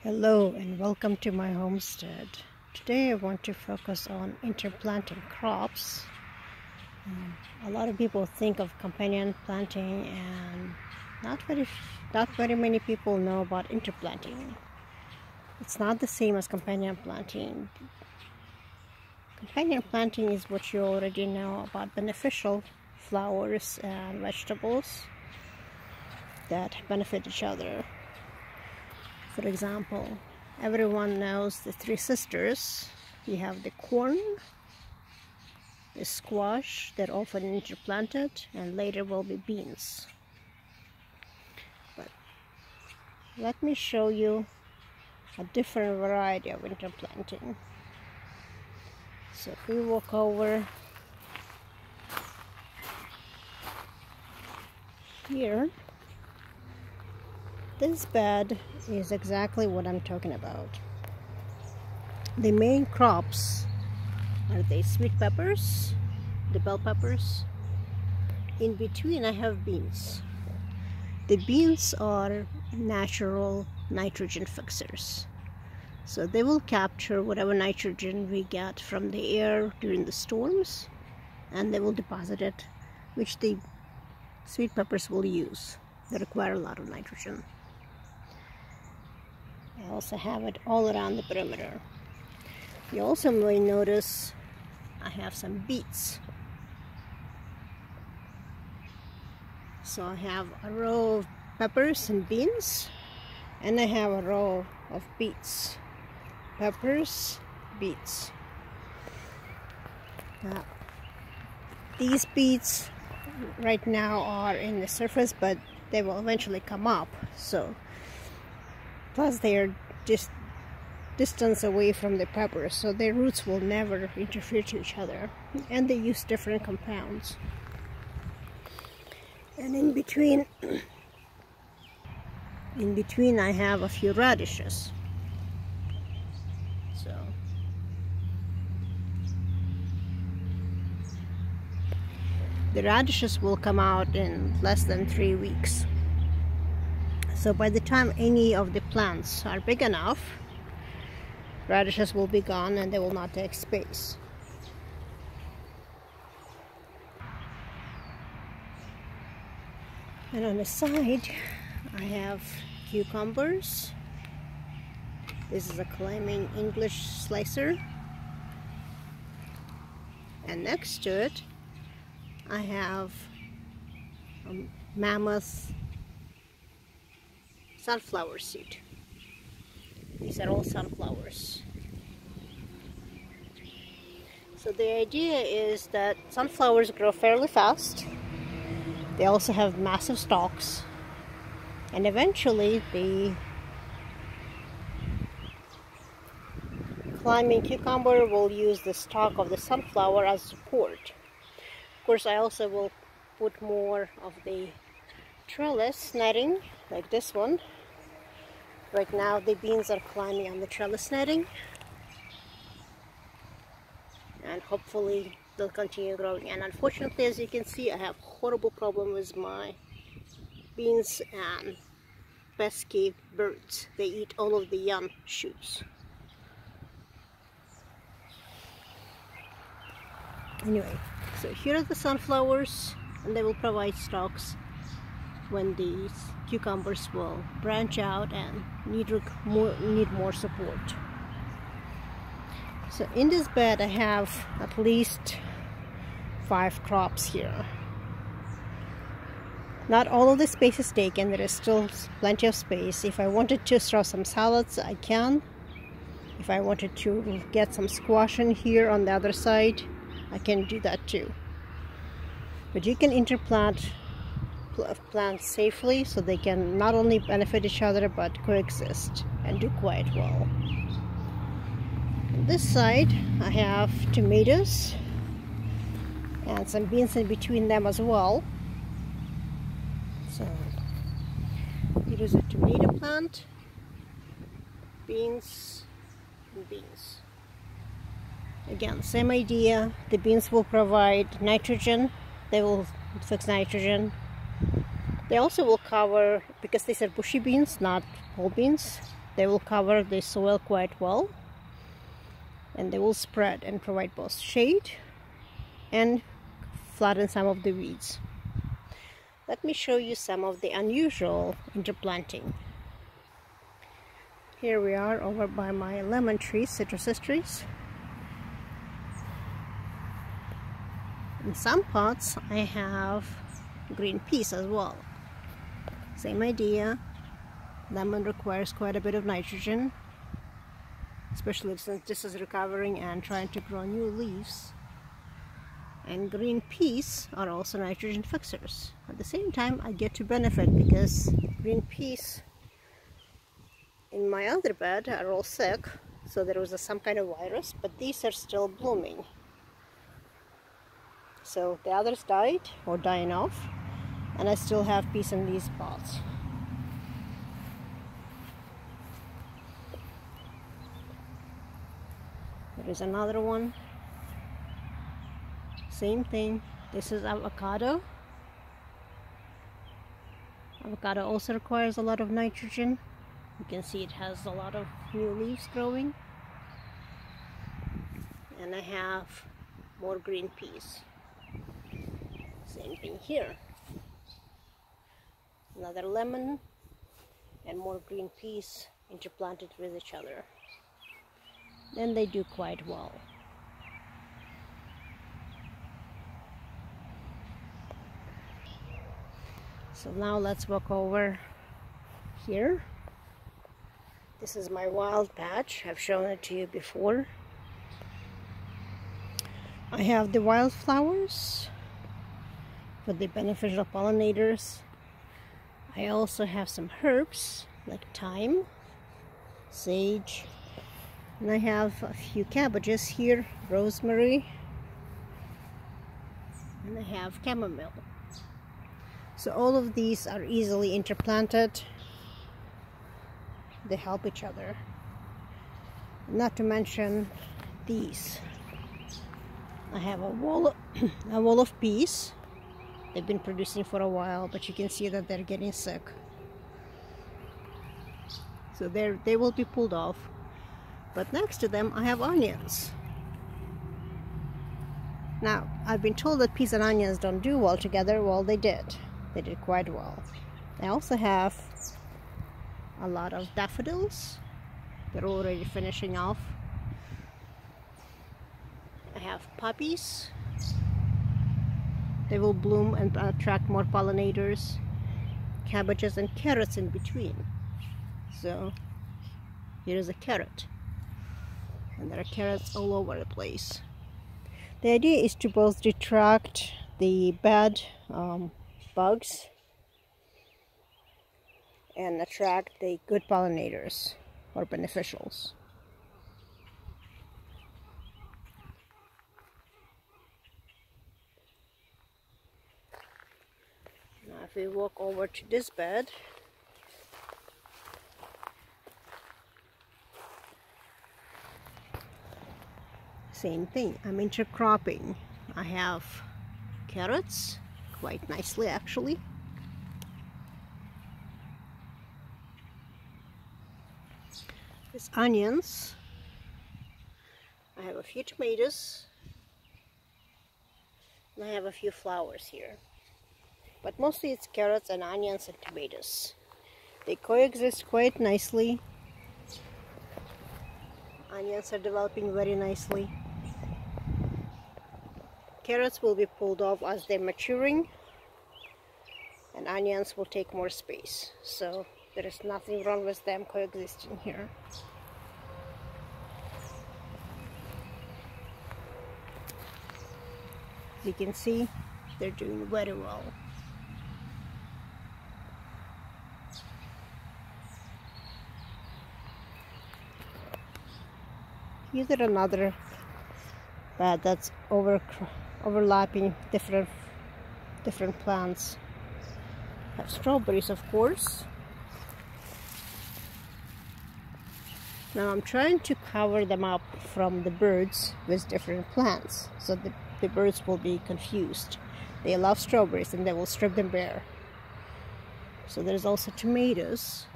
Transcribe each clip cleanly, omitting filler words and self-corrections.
Hello and welcome to my homestead. Today I want to focus on interplanting crops. A lot of people think of companion planting and not very many people know about interplanting. It's not the same as companion planting. Companion planting is what you already know about beneficial flowers and vegetables that benefit each other. For example, everyone knows the three sisters. You have the corn, the squash that often interplanted, and later will be beans. But let me show you a different variety of interplanting. So if we walk over here, this bed is exactly what I'm talking about. The main crops are the sweet peppers, the bell peppers. In between I have beans. The beans are natural nitrogen fixers. So they will capture whatever nitrogen we get from the air during the storms, and they will deposit it, which the sweet peppers will use. They require a lot of nitrogen. I also have it all around the perimeter. You also may notice I have some beets. So I have a row of peppers and beans, and I have a row of beets. Peppers, beets. Now, these beets right now are in the surface, but they will eventually come up. Plus they are just distance away from the peppers, so their roots will never interfere to each other, and they use different compounds. And in between I have a few radishes. So the radishes will come out in less than 3 weeks. So by the time any of the plants are big enough, radishes will be gone and they will not take space. And on the side, I have cucumbers. This is a climbing English slicer. And next to it, I have a mammoth sunflower seed. These are all sunflowers. So the idea is that sunflowers grow fairly fast. They also have massive stalks, and eventually the climbing cucumber will use the stalk of the sunflower as support. Of course, I also will put more of the trellis netting, like this one. Right now the beans are climbing on the trellis netting, and hopefully they'll continue growing. And unfortunately, as you can see, I have horrible problem with my beans and pesky birds. They eat all of the young shoots. Anyway, so here are the sunflowers, and they will provide stalks when these cucumbers will branch out and need more support. So in this bed I have at least 5 crops here. Not all of the space is taken, there is still plenty of space. If I wanted to throw some salads, I can. If I wanted to get some squash in here on the other side, I can do that too. But you can interplant plants safely, so they can not only benefit each other but coexist and do quite well. On this side I have tomatoes and some beans in between them as well. So here is a tomato plant, beans and beans. Again, same idea. The beans will provide nitrogen, they will fix nitrogen. They also will cover, because these are bushy beans, not whole beans, they will cover the soil quite well, and they will spread and provide both shade and flatten some of the weeds. Let me show you some of the unusual interplanting. Here we are over by my lemon trees, citrus trees. In some pots I have green peas as well. Same idea. Lemon requires quite a bit of nitrogen, especially since this is recovering and trying to grow new leaves. And green peas are also nitrogen fixers. At the same time, I get to benefit because green peas in my other bed are all sick, so there was some kind of virus, but these are still blooming. So the others died or dying off, and I still have peas in these pots. There is another one. Same thing. This is avocado. Avocado also requires a lot of nitrogen. You can see it has a lot of new leaves growing. And I have more green peas. Same thing here. Another lemon and more green peas interplanted with each other. Then they do quite well. So now let's walk over here. This is my wild patch. I've shown it to you before. I have the wildflowers for the beneficial pollinators. I also have some herbs like thyme, sage, and I have a few cabbages here, rosemary, and I have chamomile. So all of these are easily interplanted. They help each other. Not to mention these. I have a wall of peas. They've been producing for a while, but you can see that they're getting sick. So they will be pulled off. But next to them I have onions. Now, I've been told that peas and onions don't do well together. Well, they did. They did quite well. I also have a lot of daffodils. They're already finishing off. I have poppies. They will bloom and attract more pollinators. Cabbages and carrots in between. So here is a carrot. And there are carrots all over the place. The idea is to both detract the bad bugs and attract the good pollinators or beneficials. Now if we walk over to this bed, same thing. I'm intercropping. I have carrots, quite nicely actually. There's onions. I have a few tomatoes. And I have a few flowers here. But mostly it's carrots and onions and tomatoes. They coexist quite nicely. Onions are developing very nicely. Carrots will be pulled off as they're maturing, and onions will take more space. So there is nothing wrong with them coexisting here. As you can see, they're doing very well. Here's another bed that's overlapping different plants. I have strawberries, of course. Now I'm trying to cover them up from the birds with different plants, so the birds will be confused. They love strawberries and they will strip them bare. So there's also tomatoes.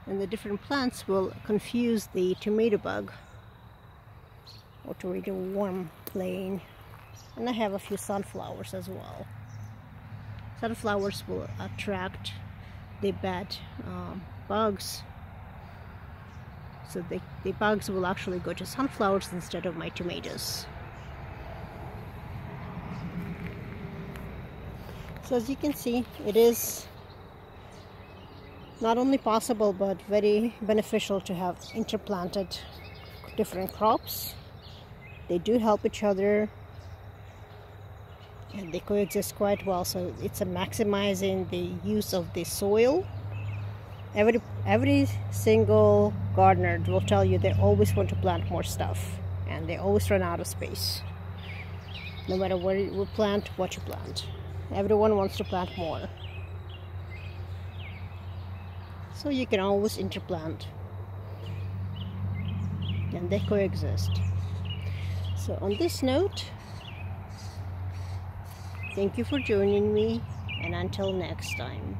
And the different plants will confuse the tomato bug or tomato worm playing. And I have a few sunflowers as well. Sunflowers will attract the bad bugs. So the bugs will actually go to sunflowers instead of my tomatoes. So as you can see, it is not only possible but very beneficial to have interplanted different crops. They do help each other and they coexist quite well, so it's a maximizing the use of the soil. Every single gardener will tell you they always want to plant more stuff and they always run out of space. No matter where you plant, what you plant, everyone wants to plant more. So you can always interplant and they coexist. So on this note, thank you for joining me, and until next time.